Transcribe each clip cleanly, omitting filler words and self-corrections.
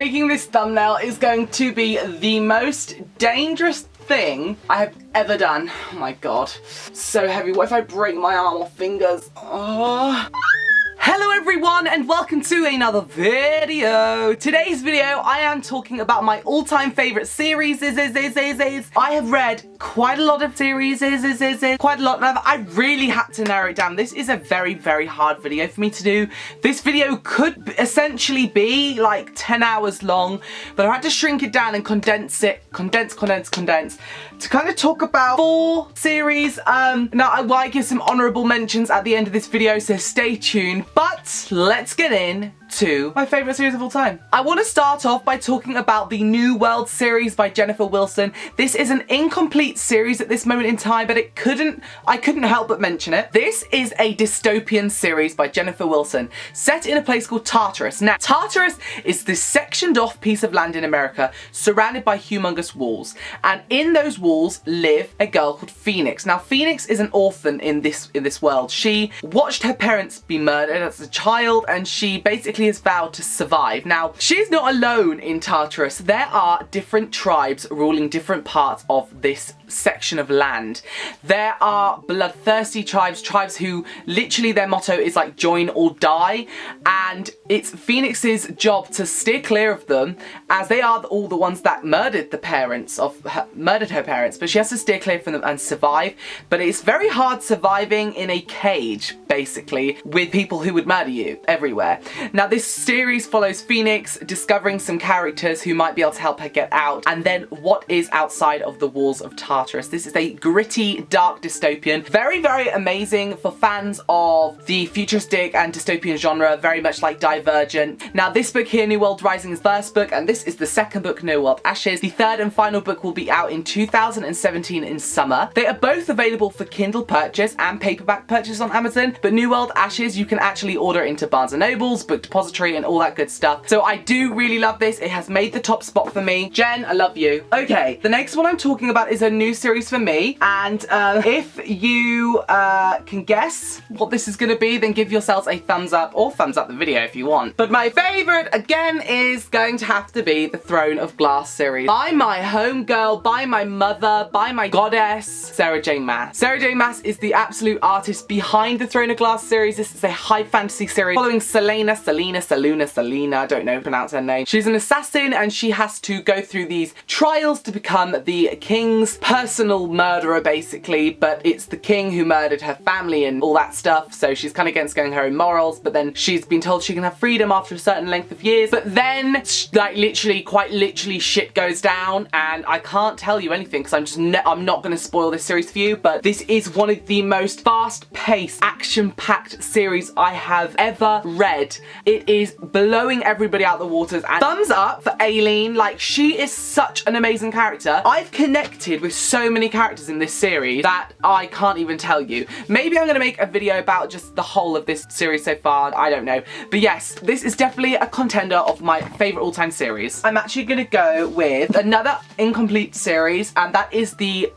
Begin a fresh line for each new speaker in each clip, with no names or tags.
Making this thumbnail is going to be the most dangerous thing I have ever done. Oh my god. So heavy. What if I break my arm or fingers? Oh. Hello everyone and welcome to another video. Today's video I am talking about my all-time favourite series. I have read quite a lot of series, quite a lot, and I really had to narrow it down. This is a very hard video for me to do. This video could essentially be like 10 hours long, but I had to shrink it down and condense to kind of talk about 4 series. Now I might give some honourable mentions at the end of this video, so stay tuned. But let's get in to my favourite series of all time. I want to start off by talking about the New World series by Jennifer Wilson. This is an incomplete series at this moment in time, but I couldn't help but mention it. This is a dystopian series by Jennifer Wilson, set in a place called Tartarus. Now, Tartarus is this sectioned off piece of land in America, surrounded by humongous walls. And in those walls live a girl called Phoenix. Now, Phoenix is an orphan in this world. She watched her parents be murdered as a child, and she basically has vowed to survive. Now, she's not alone in Tartarus. There are different tribes ruling different parts of this section of land. There are bloodthirsty tribes who literally their motto is like join or die, and it's Phoenix's job to steer clear of them, as they are all the ones that murdered her parents, but she has to steer clear from them and survive. But it's very hard surviving in a cage, basically, with people who would murder you everywhere. Now, this series follows Phoenix discovering some characters who might be able to help her get out, and then what is outside of the walls of Tartarus. This is a gritty, dark dystopian. Very amazing for fans of the futuristic and dystopian genre, very much like Divergent. Now, this book here, New World Rising, is the first book, and this is the second book, New World Ashes. The third and final book will be out in 2017 in summer. They are both available for Kindle purchase and paperback purchase on Amazon, but New World Ashes you can actually order into Barnes & Noble's, Book Depository, and all that good stuff. So I do really love this. It has made the top spot for me. Jen, I love you. Okay, the next one I'm talking about is a new series for me, and if you can guess what this is going to be, then give yourselves a thumbs up, or thumbs up the video if you want. But my favourite, again, is going to have to be the Throne of Glass series by my homegirl, by my mother, by my goddess, Sarah J. Maas. Sarah J. Maas is the absolute artist behind the Throne of Glass series. This is a high fantasy series following Selena, I don't know how to pronounce her name. She's an assassin, and she has to go through these trials to become the king's personal murderer, basically, but it's the king who murdered her family and all that stuff, so she's kind of against going her own morals, but then she's been told she can have freedom after a certain length of years. But then, like, quite literally, shit goes down, and I can't tell you anything because I'm not going to spoil this series for you, but this is one of the most fast-paced, action-packed series I have ever read. It is blowing everybody out the waters, and thumbs up for Aileen. Like, she is such an amazing character. I've connected with so many characters in this series that I can't even tell you. Maybe I'm going to make a video about just the whole of this series so far, I don't know. But yes, this is definitely a contender of my favourite all-time series. I'm actually going to go with another incomplete series, and that is the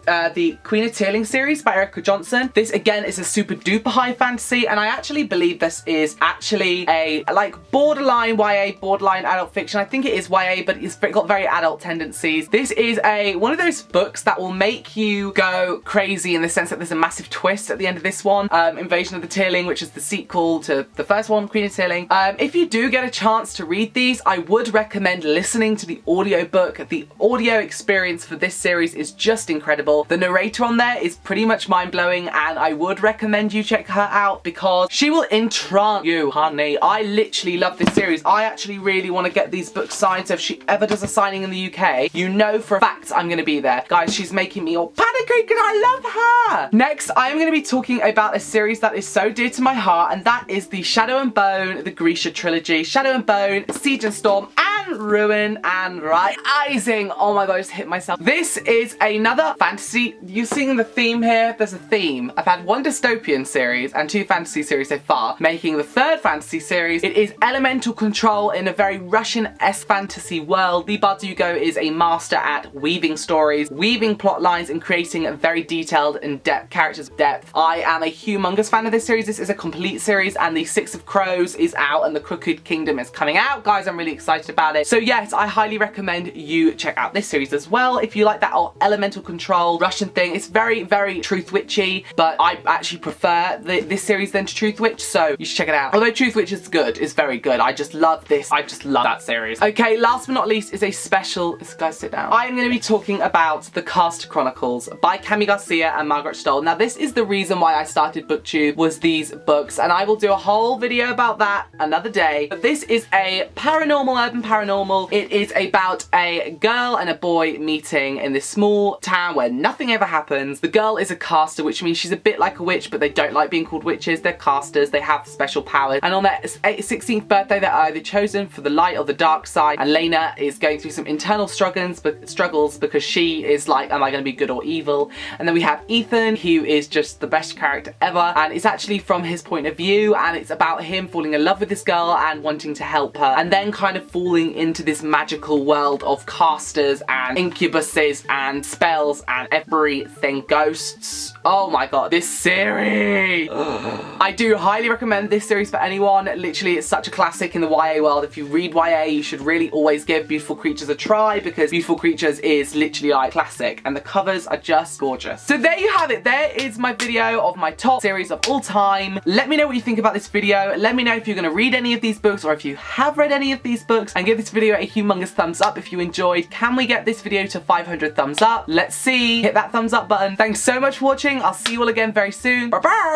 Queen of Tearling series by Erica Johnson. This again is a super duper high fantasy, and I actually believe this is actually a like borderline YA, borderline adult fiction. I think it is YA, but it's got very adult tendencies. This is one of those books that will make you go crazy in the sense that there's a massive twist at the end of this one. Invasion of the Tearling, which is the sequel to the first one, Queen of Tearling. If you do get a chance to read these, I would recommend listening to the audiobook. The audio experience for this series is just incredible. The narrator on there is pretty much mind-blowing, and I would recommend you check her out because she will entrance you, honey. I literally love this series. I actually really want to get these books signed, so if she ever does a signing in the UK, you know for a fact I'm going to be there. Guys, she's making me all panicky because I love her! Next, I'm going to be talking about a series that is so dear to my heart, and that is the Shadow and Bone, the Garcia trilogy. Shadow and Bone, Siege and Storm, and Ruin and Rising. Oh my god, I just hit myself. This is another fantasy. You seeing the theme here? There's a theme. I've had one dystopian series and 2 fantasy series so far, making the 3rd fantasy series. It is elemental control in a very Russian-esque fantasy world. Lee Bardugo is a master at weaving stories, weaving plot lines, and creating writing very detailed and characters depth. I am a humongous fan of this series. This is a complete series, and the Six of Crows is out and the Crooked Kingdom is coming out. Guys, I'm really excited about it. So yes, I highly recommend you check out this series as well. If you like that elemental control Russian thing, it's very, very Truth Witchy, but I actually prefer this series than to Truth Witch, so you should check it out. Although Truth Witch is good, it's very good. I just love this. I just love that series. Okay, last but not least is a special, guys sit down. I am going to be talking about the Cast Chronicles by Garcia and Margaret Stohl. Now this is the reason why I started BookTube, was these books, and I will do a whole video about that another day. But this is a paranormal, urban paranormal. It is about a girl and a boy meeting in this small town where nothing ever happens. The girl is a caster, which means she's a bit like a witch, but they don't like being called witches. They're casters. They have special powers. And on their 16th birthday, they're either chosen for the light or the dark side. And Lena is going through some internal struggles because she is like, am I going to be good or evil? And then we have Ethan, who is just the best character ever. And it's actually from his point of view, and it's about him falling in love with this girl and wanting to help her, and then kind of falling into this magical world of casters and incubuses and spells and everything, ghosts. Oh my god, this series! I do highly recommend this series for anyone. Literally, it's such a classic in the YA world. If you read YA, you should really always give Beautiful Creatures a try, because Beautiful Creatures is literally like classic, and the covers are just gorgeous. So there you have it. There is my video of my top series of all time. Let me know what you think about this video. Let me know if you're going to read any of these books, or if you have read any of these books, and give this video a humongous thumbs up if you enjoyed. Can we get this video to 500 thumbs up? Let's see. Hit that thumbs up button. Thanks so much for watching. I'll see you all again very soon. Bye bye.